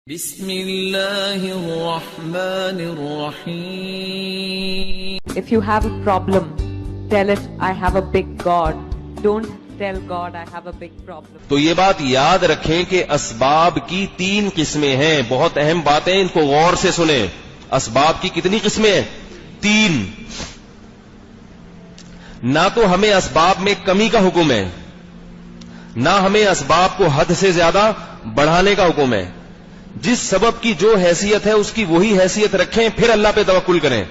بسم اللہ الرحمن الرحیم. If you have a problem, tell it, I have a big God. Don't tell God, I have a big problem. تو یہ بات یاد رکھیں کہ اسباب کی 3 قسمیں ہیں. بہت اہم باتیں، ان کو غور سے سنیں. اسباب کی کتنی قسمیں ہیں؟ 3. نہ تو ہمیں اسباب میں کمی کا حکم ہے، نہ ہمیں اسباب کو حد سے زیادہ بڑھانے کا حکم ہے. جس سبب کی جو حیثیت ہے اس کی وہی حیثیت رکھیں، پھر اللہ پہ توکل کریں.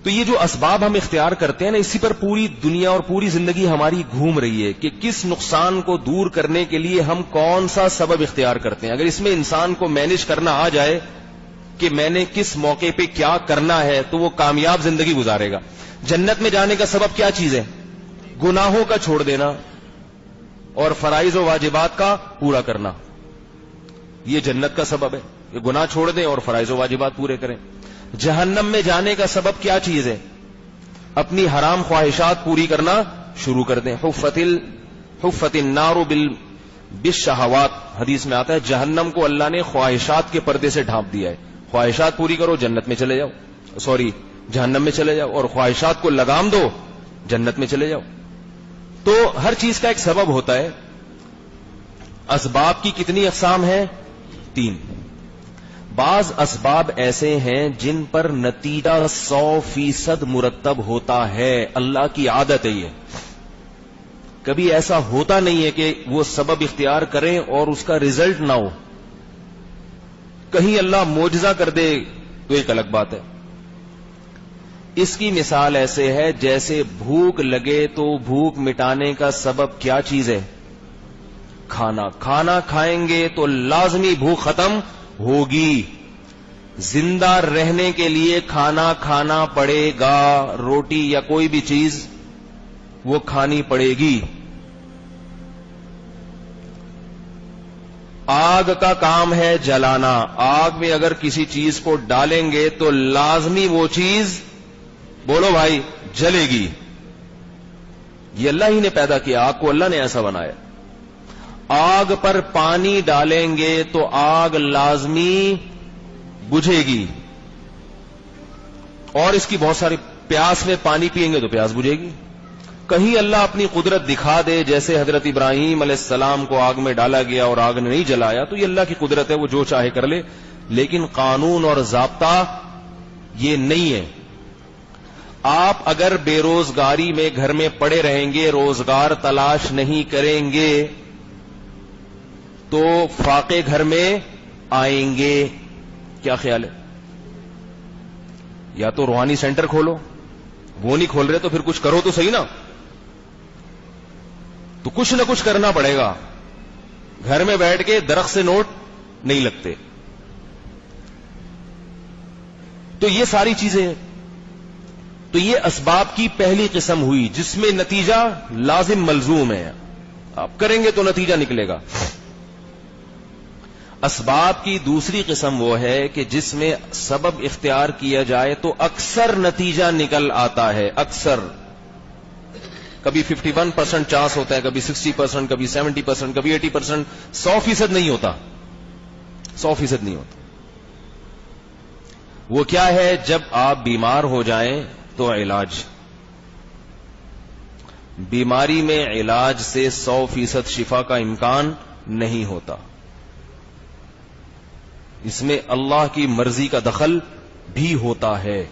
تو یہ جو اسباب ہم اختیار کرتے ہیں نا، اسی پر پوری دنیا اور پوری زندگی ہماری گھوم رہی ہے کہ کس نقصان کو دور کرنے کے لیے ہم کون سا سبب اختیار کرتے ہیں. اگر اس میں انسان کو مینج کرنا آ جائے کہ میں نے کس موقع پہ کیا کرنا ہے، تو وہ کامیاب زندگی گزارے گا. جنت میں جانے کا سبب کیا چیز ہے؟ گناہوں کا چھوڑ دینا اور فرائض و واجبات کا پورا کرنا. یہ جنت کا سبب ہے کہ گناہ چھوڑ دیں اور فرائض و واجبات پورے کریں. جہنم میں جانے کا سبب کیا چیز ہے؟ اپنی حرام خواہشات پوری کرنا شروع کر دیں. حفت النار بالشہوات، حدیث میں آتا ہے جہنم کو اللہ نے خواہشات کے پردے سے ڈھانپ دیا ہے. خواہشات پوری کرو، جنت میں چلے جاؤ، جہنم میں چلے جاؤ، اور خواہشات کو لگام دو، جنت میں چلے جاؤ. تو ہر چیز کا ایک سبب ہوتا ہے. اسباب کی کتنی اقسام ہیں؟ 3. بعض اسباب ایسے ہیں جن پر نتیجہ 100% مرتب ہوتا ہے. اللہ کی عادت ہے یہ. کبھی ایسا ہوتا نہیں ہے کہ وہ سبب اختیار کریں اور اس کا رزلٹ نہ ہو. کہیں اللہ معجزہ کر دے تو ایک الگ بات ہے. اس کی مثال ایسے ہے جیسے بھوک لگے تو بھوک مٹانے کا سبب کیا چیز ہے؟ کھانا کھائیں گے تو لازمی بھوک ختم ہوگی. زندہ رہنے کے لیے کھانا کھانا پڑے گا. روٹی یا کوئی بھی چیز وہ کھانی پڑے گی. آگ کا کام ہے جلانا. آگ میں اگر کسی چیز کو ڈالیں گے تو لازمی وہ چیز، بولو بھائی، جلے گی. یہ اللہ ہی نے پیدا کیا آگ کو، اللہ نے ایسا بنایا. آگ پر پانی ڈالیں گے تو آگ لازمی بجھے گی. اور اس کی بہت ساری، پیاس میں پانی پئیں گے تو پیاس بجھے گی. کہیں اللہ اپنی قدرت دکھا دے، جیسے حضرت ابراہیم علیہ السلام کو آگ میں ڈالا گیا اور آگ نے نہیں جلایا، تو یہ اللہ کی قدرت ہے، وہ جو چاہے کر لے. لیکن قانون اور ضابطہ یہ نہیں ہے. آپ اگر بے روزگاری میں گھر میں پڑے رہیں گے، روزگار تلاش نہیں کریں گے، تو فاقے گھر میں آئیں گے. کیا خیال ہے؟ یا تو روحانی سینٹر کھولو، وہ نہیں کھول رہے تو پھر کچھ کرو تو صحیح نا. تو کچھ نہ کچھ کرنا پڑے گا. گھر میں بیٹھ کے درخت سے نوٹ نہیں لگتے. تو یہ ساری چیزیں، تو یہ اسباب کی پہلی قسم ہوئی جس میں نتیجہ لازم ملزوم ہے. آپ کریں گے تو نتیجہ نکلے گا. اسباب کی دوسری قسم وہ ہے کہ جس میں سبب اختیار کیا جائے تو اکثر نتیجہ نکل آتا ہے. اکثر، کبھی 51% چانس ہوتا ہے، کبھی 60%، کبھی 70%، کبھی 80%. 100% نہیں ہوتا. 100% نہیں ہوتا. وہ کیا ہے؟ جب آپ بیمار ہو جائیں تو علاج. بیماری میں علاج سے 100% شفا کا امکان نہیں ہوتا. اس میں اللہ کی مرضی کا دخل بھی ہوتا ہے.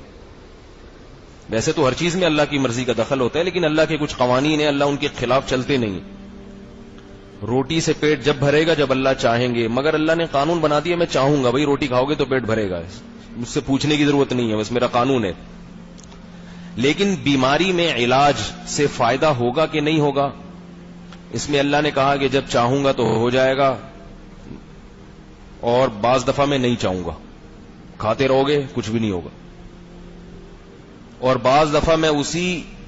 ویسے تو ہر چیز میں اللہ کی مرضی کا دخل ہوتا ہے، لیکن اللہ کے کچھ قوانین ہیں، اللہ ان کے خلاف چلتے نہیں. روٹی سے پیٹ جب بھرے گا جب اللہ چاہیں گے، مگر اللہ نے قانون بنا دیا میں چاہوں گا بھائی روٹی کھاؤ گے تو پیٹ بھرے گا. مجھ سے پوچھنے کی ضرورت نہیں ہے، بس میرا قانون ہے. لیکن بیماری میں علاج سے فائدہ ہوگا کہ نہیں ہوگا؟ اس میں اللہ نے کہا کہ جب چاہوں گا تو ہو جائے گا، اور بعض دفعہ میں نہیں چاہوں گا، کھاتے رہو گے کچھ بھی نہیں ہوگا. اور بعض دفعہ میں اسی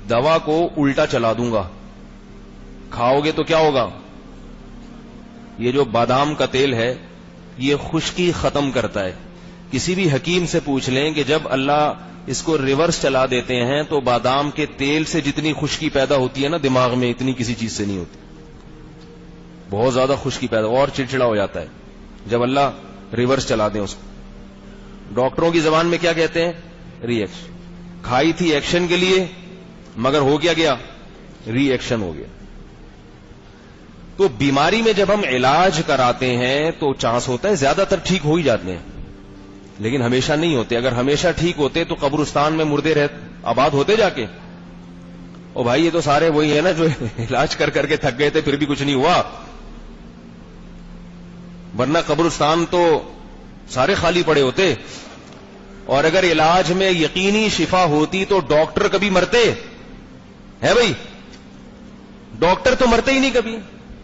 دوا کو الٹا چلا دوں گا، کھاؤ گے تو کیا ہوگا؟ یہ جو بادام کا تیل ہے یہ خشکی ختم کرتا ہے. کسی بھی حکیم سے پوچھ لیں کہ جب اللہ اس کو ریورس چلا دیتے ہیں تو بادام کے تیل سے جتنی خشکی پیدا ہوتی ہے نا دماغ میں، اتنی کسی چیز سے نہیں ہوتی. بہت زیادہ خشکی پیدا اور چڑچڑا ہو جاتا ہے. جب اللہ ریورس چلا دیں اس کو. ڈاکٹروں کی زبان میں کیا کہتے ہیں؟ ری ایکشن. کھائی تھی ایکشن کے لیے مگر ہو کیا گیا؟ ری ایکشن ہو گیا. تو بیماری میں جب ہم علاج کراتے ہیں تو چانس ہوتا ہے زیادہ تر ٹھیک ہو ہی جاتے ہیں, لیکن ہمیشہ نہیں ہوتے. اگر ہمیشہ ٹھیک ہوتے تو قبرستان میں مردے آباد ہوتے جا کے. او بھائی یہ تو سارے وہی ہیں نا جو علاج کر کر کے تھک گئے تھے پھر بھی کچھ نہیں ہوا, ورنہ قبرستان تو سارے خالی پڑے ہوتے. اور اگر علاج میں یقینی شفا ہوتی تو ڈاکٹر کبھی مرتے ہے؟ بھائی ڈاکٹر تو مرتے ہی نہیں کبھی,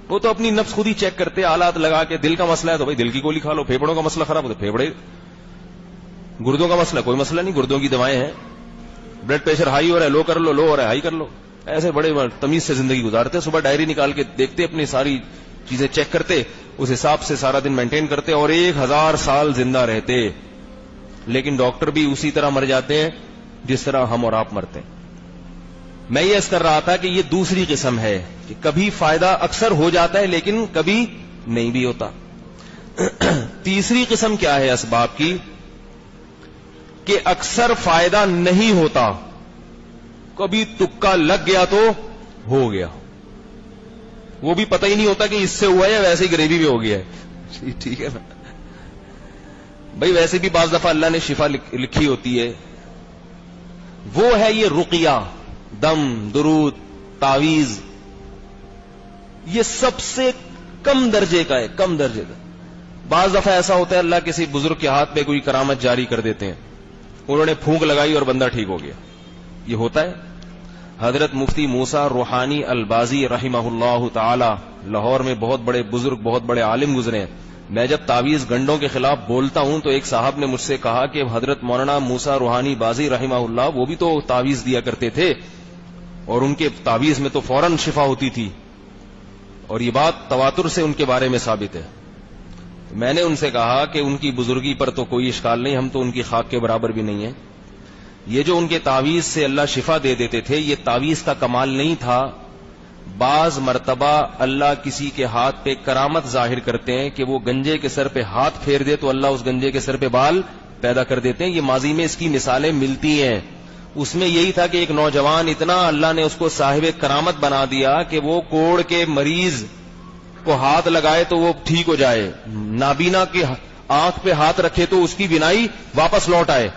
وہ تو اپنی نفس خود ہی چیک کرتے آلات لگا کے. دل کا مسئلہ ہے تو بھائی دل کی گولی کھا لو, پھیپڑوں کا مسئلہ خراب ہو تو پھیپڑے, گردوں کا مسئلہ کوئی مسئلہ نہیں, گردوں کی دوائیں ہیں. بلڈ پریشر ہائی ہو رہا ہے, لو کر لو, لو ہو رہا ہے ہائی کر لو. ایسے بڑے تمیز سے زندگی گزارتے, صبح ڈائری نکال کے دیکھتے, اپنی ساری چیزیں چیک کرتے, اس حساب سے سارا دن مینٹین کرتے, اور 1000 سال زندہ رہتے. لیکن ڈاکٹر بھی اسی طرح مر جاتے ہیں جس طرح ہم اور آپ مرتے ہیں. میں یہ عرض کر رہا تھا کہ یہ دوسری قسم ہے کہ کبھی فائدہ اکثر ہو جاتا ہے لیکن کبھی نہیں بھی ہوتا. تیسری قسم کیا ہے اسباب کی؟ کہ اکثر فائدہ نہیں ہوتا, کبھی تکا لگ گیا تو ہو گیا, وہ بھی پتہ ہی نہیں ہوتا کہ اس سے ہوا ہے یا ویسے ہی گریوی میں ہو گیا ہے. ٹھیک ہے بھائی, ویسے بھی بعض دفعہ اللہ نے شفا لکھی ہوتی ہے. وہ ہے یہ رقیہ, دم, درود, تعویذ. یہ سب سے کم درجے کا ہے, کم درجے کا. بعض دفعہ ایسا ہوتا ہے اللہ کسی بزرگ کے ہاتھ پہ کوئی کرامت جاری کر دیتے ہیں, انہوں نے پھونک لگائی اور بندہ ٹھیک ہو گیا. یہ ہوتا ہے. حضرت مفتی موسیٰ روحانی البازی رحمہ اللہ تعالی لاہور میں بہت بڑے بزرگ, بہت بڑے عالم گزرے ہیں. میں جب تعویذ گنڈوں کے خلاف بولتا ہوں تو ایک صاحب نے مجھ سے کہا کہ حضرت مولانا موسیٰ روحانی بازی رحمہ اللہ وہ بھی تو تعویذ دیا کرتے تھے اور ان کے تعویذ میں تو فوراً شفا ہوتی تھی, اور یہ بات تواتر سے ان کے بارے میں ثابت ہے. میں نے ان سے کہا کہ ان کی بزرگی پر تو کوئی اشکال نہیں, ہم تو ان کی خاک کے برابر بھی نہیں ہیں. یہ جو ان کے تعویذ سے اللہ شفا دے دیتے تھے, یہ تعویذ کا کمال نہیں تھا. بعض مرتبہ اللہ کسی کے ہاتھ پہ کرامت ظاہر کرتے ہیں کہ وہ گنجے کے سر پہ ہاتھ پھیر دے تو اللہ اس گنجے کے سر پہ بال پیدا کر دیتے ہیں. یہ ماضی میں اس کی مثالیں ملتی ہیں. اس میں یہی تھا کہ ایک نوجوان اتنا اللہ نے اس کو صاحب کرامت بنا دیا کہ وہ کوڑ کے مریض کو ہاتھ لگائے تو وہ ٹھیک ہو جائے, نابینا کی آنکھ پہ ہاتھ رکھے تو اس کی بینائی واپس لوٹ آئے.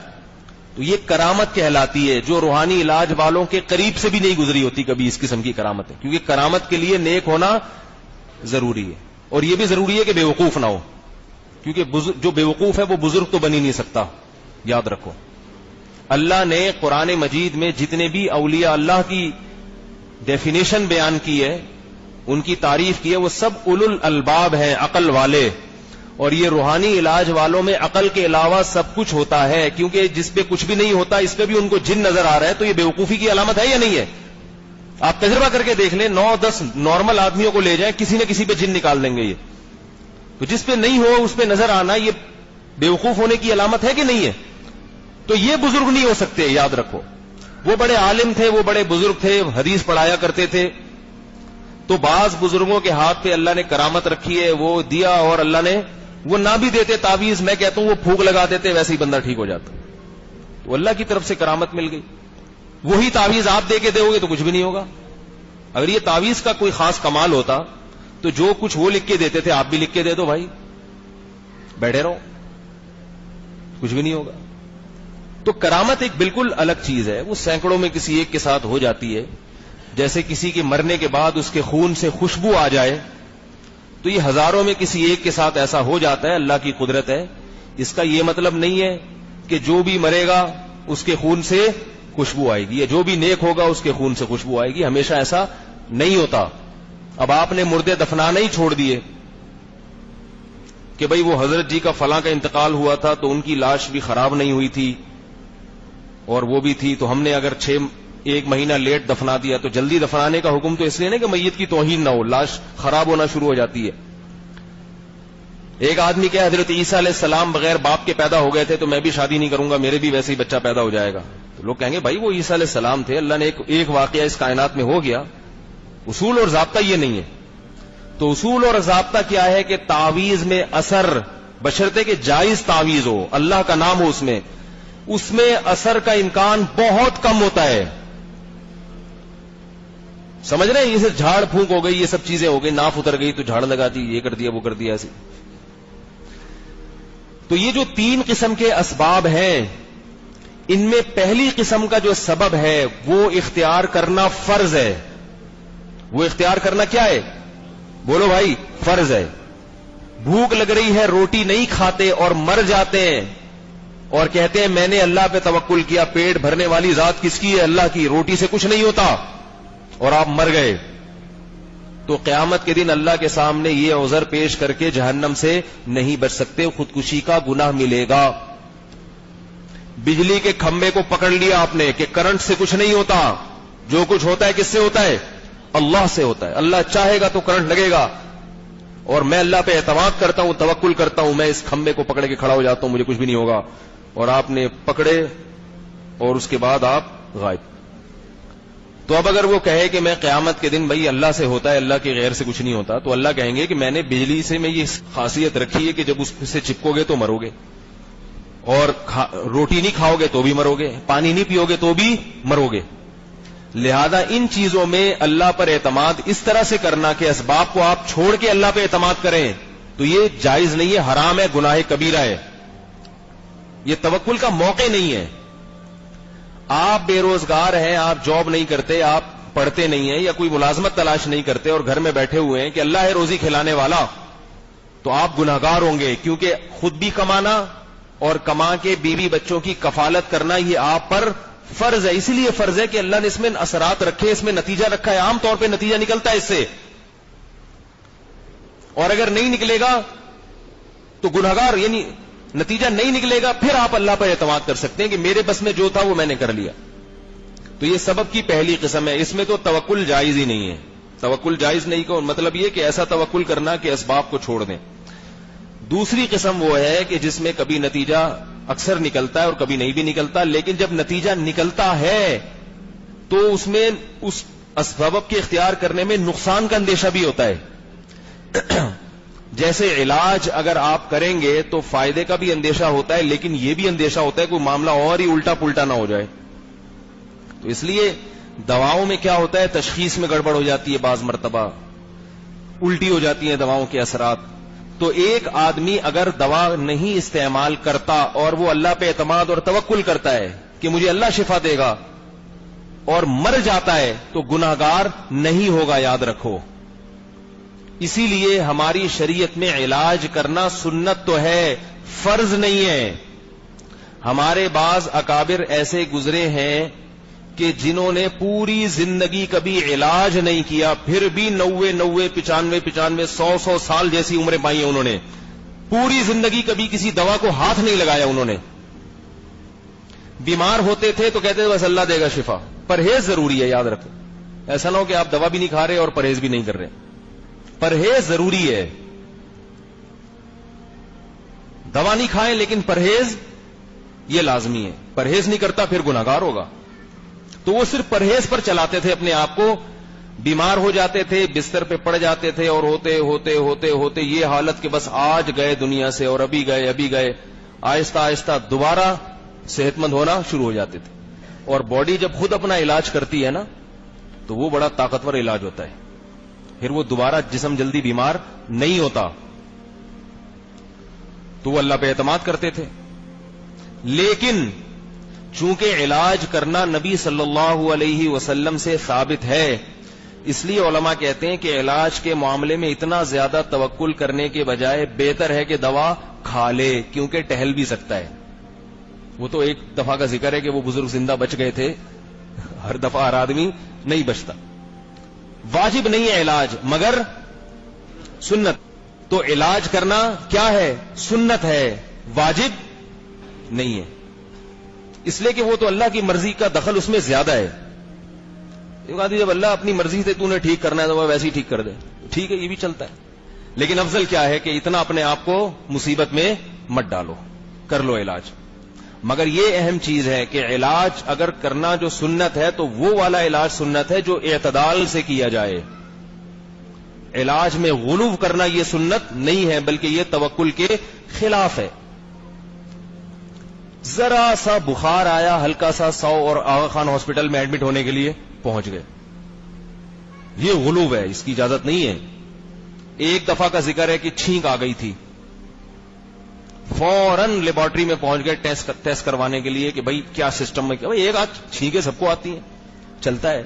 تو یہ کرامت کہلاتی ہے, جو روحانی علاج والوں کے قریب سے بھی نہیں گزری ہوتی کبھی اس قسم کی کرامت ہے. کیونکہ کرامت کے لیے نیک ہونا ضروری ہے, اور یہ بھی ضروری ہے کہ بے وقوف نہ ہو, کیونکہ جو بے وقوف ہے وہ بزرگ تو بن ہی نہیں سکتا. یاد رکھو, اللہ نے قرآن مجید میں جتنے بھی اولیاء اللہ کی ڈیفینیشن بیان کی ہے, ان کی تعریف کی ہے, وہ سب اولو الالباب ہیں, عقل والے. اور یہ روحانی علاج والوں میں عقل کے علاوہ سب کچھ ہوتا ہے, کیونکہ جس پہ کچھ بھی نہیں ہوتا اس پہ بھی ان کو جن نظر آ رہا ہے, تو یہ بیوقوفی کی علامت ہے یا نہیں ہے؟ آپ تجربہ کر کے دیکھ لیں, 9-10 نارمل آدمیوں کو لے جائیں, کسی نہ کسی پہ جن نکال دیں گے. یہ تو جس پہ نہیں ہو اس پہ نظر آنا یہ بیوقوف ہونے کی علامت ہے کہ نہیں ہے؟ تو یہ بزرگ نہیں ہو سکتے. یاد رکھو, وہ بڑے عالم تھے, وہ بڑے بزرگ تھے, حدیث پڑھایا کرتے تھے. تو بعض بزرگوں کے ہاتھ پہ اللہ نے کرامت رکھی ہے, وہ دیا, اور اللہ نے وہ نہ بھی دیتے تعویذ, میں کہتا ہوں وہ پھونک لگا دیتے, ویسے ہی بندہ ٹھیک ہو جاتا. تو اللہ کی طرف سے کرامت مل گئی. وہی تعویذ آپ دے کے دو گے تو کچھ بھی نہیں ہوگا. اگر یہ تعویذ کا کوئی خاص کمال ہوتا تو جو کچھ وہ لکھ کے دیتے تھے آپ بھی لکھ کے دے دو بھائی, بیٹھے رہو, کچھ بھی نہیں ہوگا. تو کرامت ایک بالکل الگ چیز ہے, وہ سینکڑوں میں کسی ایک کے ساتھ ہو جاتی ہے. جیسے کسی کے مرنے کے بعد اس کے خون سے خوشبو آ جائے, تو یہ ہزاروں میں کسی ایک کے ساتھ ایسا ہو جاتا ہے, اللہ کی قدرت ہے. اس کا یہ مطلب نہیں ہے کہ جو بھی مرے گا اس کے خون سے خوشبو آئے گی, یا جو بھی نیک ہوگا اس کے خون سے خوشبو آئے گی. ہمیشہ ایسا نہیں ہوتا. اب آپ نے مردے دفنانا ہی چھوڑ دیے کہ بھئی وہ حضرت جی کا فلاں کا انتقال ہوا تھا تو ان کی لاش بھی خراب نہیں ہوئی تھی اور وہ بھی تھی, تو ہم نے اگر 1 مہینہ لیٹ دفنا دیا, تو جلدی دفنانے کا حکم تو اس لیے نہیں کہ میت کی توہین نہ ہو, لاش خراب ہونا شروع ہو جاتی ہے. ایک آدمی کہ حضرت عیسیٰ علیہ السلام بغیر باپ کے پیدا ہو گئے تھے تو میں بھی شادی نہیں کروں گا, میرے بھی ویسے ہی بچہ پیدا ہو جائے گا. تو لوگ کہیں گے بھائی وہ عیسیٰ علیہ السلام تھے, اللہ نے ایک واقعہ اس کائنات میں ہو گیا. اصول اور ضابطہ یہ نہیں ہے. تو اصول اور ضابطہ کیا ہے کہ تعویذ میں اثر بشرطے کہ جائز تعویذ ہو, اللہ کا نام ہو اس میں اثر کا امکان بہت کم ہوتا ہے. سمجھ رہے ہیں؟ یہ سب جھاڑ پھونک ہو گئی, یہ سب چیزیں ہو گئی, ناف اتر گئی تو جھاڑ لگا دی, یہ کر دیا وہ کر دیا ایسے. تو یہ جو 3 قسم کے اسباب ہیں, ان میں پہلی قسم کا جو سبب ہے وہ اختیار کرنا فرض ہے. وہ اختیار کرنا کیا ہے؟ بولو بھائی, فرض ہے. بھوک لگ رہی ہے, روٹی نہیں کھاتے اور مر جاتے ہیں اور کہتے ہیں میں نے اللہ پہ توکل کیا, پیٹ بھرنے والی ذات کس کی ہے؟ اللہ کی, روٹی سے کچھ نہیں ہوتا, اور آپ مر گئے, تو قیامت کے دن اللہ کے سامنے یہ عذر پیش کر کے جہنم سے نہیں بچ سکتے, خودکشی کا گناہ ملے گا. بجلی کے کھمبے کو پکڑ لیا آپ نے کہ کرنٹ سے کچھ نہیں ہوتا, جو کچھ ہوتا ہے کس سے ہوتا ہے؟ اللہ سے ہوتا ہے. اللہ چاہے گا تو کرنٹ لگے گا, اور میں اللہ پہ اعتماد کرتا ہوں, توکل کرتا ہوں, میں اس کھمبے کو پکڑ کے کھڑا ہو جاتا ہوں, مجھے کچھ بھی نہیں ہوگا. اور آپ نے پکڑے اور اس کے بعد آپ غائب. تو اب اگر وہ کہے کہ میں قیامت کے دن بھائی اللہ سے ہوتا ہے, اللہ کے غیر سے کچھ نہیں ہوتا, تو اللہ کہیں گے کہ میں نے بجلی سے میں یہ خاصیت رکھی ہے کہ جب اس سے چپکو گے تو مرو گے, اور روٹی نہیں کھاؤ گے تو بھی مرو گے, پانی نہیں پیو گے تو بھی مرو گے. لہذا ان چیزوں میں اللہ پر اعتماد اس طرح سے کرنا کہ اسباب کو آپ چھوڑ کے اللہ پہ اعتماد کریں, تو یہ جائز نہیں ہے, حرام ہے, گناہ کبیرہ ہے. یہ توکل کا موقع نہیں ہے. آپ بے روزگار ہیں, آپ جاب نہیں کرتے, آپ پڑھتے نہیں ہیں, یا کوئی ملازمت تلاش نہیں کرتے اور گھر میں بیٹھے ہوئے ہیں کہ اللہ ہے روزی کھلانے والا, تو آپ گناہگار ہوں گے, کیونکہ خود بھی کمانا اور کما کے بیوی بچوں کی کفالت کرنا یہ آپ پر فرض ہے. اسی لیے فرض ہے کہ اللہ نے اس میں اثرات رکھے, اس میں نتیجہ رکھا ہے. عام طور پہ نتیجہ نکلتا ہے اس سے, اور اگر نہیں نکلے گا تو گناہگار, یعنی نتیجہ نہیں نکلے گا, پھر آپ اللہ پر اعتماد کر سکتے ہیں کہ میرے بس میں جو تھا وہ میں نے کر لیا. تو یہ سبب کی پہلی قسم ہے. اس میں تو توکل جائز ہی نہیں ہے. توکل جائز نہیں کا مطلب یہ کہ ایسا توکل کرنا کہ اسباب کو چھوڑ دیں. دوسری قسم وہ ہے کہ جس میں کبھی نتیجہ اکثر نکلتا ہے اور کبھی نہیں بھی نکلتا, لیکن جب نتیجہ نکلتا ہے تو اس میں اس سبب کے اختیار کرنے میں نقصان کا اندیشہ بھی ہوتا ہے. جیسے علاج اگر آپ کریں گے تو فائدے کا بھی اندیشہ ہوتا ہے, لیکن یہ بھی اندیشہ ہوتا ہے کوئی معاملہ اور ہی الٹا پلٹا نہ ہو جائے. تو اس لیے دواؤں میں کیا ہوتا ہے, تشخیص میں گڑبڑ ہو جاتی ہے, بعض مرتبہ الٹی ہو جاتی ہیں دواؤں کے اثرات. تو ایک آدمی اگر دوا نہیں استعمال کرتا اور وہ اللہ پہ اعتماد اور توکل کرتا ہے کہ مجھے اللہ شفا دے گا, اور مر جاتا ہے تو گناہگار نہیں ہوگا, یاد رکھو. اسی لیے ہماری شریعت میں علاج کرنا سنت تو ہے, فرض نہیں ہے. ہمارے بعض اکابر ایسے گزرے ہیں کہ جنہوں نے پوری زندگی کبھی علاج نہیں کیا, پھر بھی 90 95 100 سال جیسی عمریں پائی ہیں انہوں نے. پوری زندگی کبھی کسی دوا کو ہاتھ نہیں لگایا انہوں نے. بیمار ہوتے تھے تو کہتے تھے بس اللہ دے گا شفا. پرہیز ضروری ہے, یاد رکھو. ایسا نہ ہو کہ آپ دوا بھی نہیں کھا رہے اور پرہیز بھی نہیں کر رہے. پرہیز ضروری ہے. دوا نہیں کھائیں لیکن پرہیز یہ لازمی ہے. پرہیز نہیں کرتا پھر گناہگار ہوگا. تو وہ صرف پرہیز پر چلاتے تھے اپنے آپ کو. بیمار ہو جاتے تھے, بستر پہ پڑ جاتے تھے, اور ہوتے ہوتے ہوتے ہوتے یہ حالت کہ بس آج گئے دنیا سے, اور ابھی گئے. آہستہ آہستہ دوبارہ صحت مند ہونا شروع ہو جاتے تھے. اور باڈی جب خود اپنا علاج کرتی ہے نا تو وہ بڑا طاقتور علاج ہوتا ہے. پھر وہ دوبارہ جسم جلدی بیمار نہیں ہوتا. تو وہ اللہ پہ اعتماد کرتے تھے. لیکن چونکہ علاج کرنا نبی صلی اللہ علیہ وسلم سے ثابت ہے, اس لیے علماء کہتے ہیں کہ علاج کے معاملے میں اتنا زیادہ توکل کرنے کے بجائے بہتر ہے کہ دوا کھا لے, کیونکہ ٹہل بھی سکتا ہے. وہ تو ایک دفعہ کا ذکر ہے کہ وہ بزرگ زندہ بچ گئے تھے, ہر دفعہ ہر آدمی نہیں بچتا. واجب نہیں ہے علاج مگر سنت. تو علاج کرنا کیا ہے, سنت ہے, واجب نہیں ہے. اس لیے کہ وہ تو اللہ کی مرضی کا دخل اس میں زیادہ ہے. جب اللہ اپنی مرضی سے تو نے ٹھیک کرنا ہے تو وہ ویسے ہی ٹھیک کر دے, ٹھیک ہے, یہ بھی چلتا ہے. لیکن افضل کیا ہے کہ اتنا اپنے آپ کو مصیبت میں مت ڈالو, کر لو علاج. مگر یہ اہم چیز ہے کہ علاج اگر کرنا جو سنت ہے تو وہ والا علاج سنت ہے جو اعتدال سے کیا جائے. علاج میں غلو کرنا یہ سنت نہیں ہے، بلکہ یہ توکل کے خلاف ہے. ذرا سا بخار آیا ہلکا سا 100 اور آغا خان ہاسپٹل میں ایڈمٹ ہونے کے لیے پہنچ گئے. یہ غلو ہے، اس کی اجازت نہیں ہے. ایک دفعہ کا ذکر ہے کہ چھینک آ گئی تھی، فوراً لیبارٹری میں پہنچ گئے ٹیسٹ کروانے کے لیے کہ بھائی کیا سسٹم میں کیا. بھائی ایک آدھ چھینکیں سب کو آتی ہیں، چلتا ہے.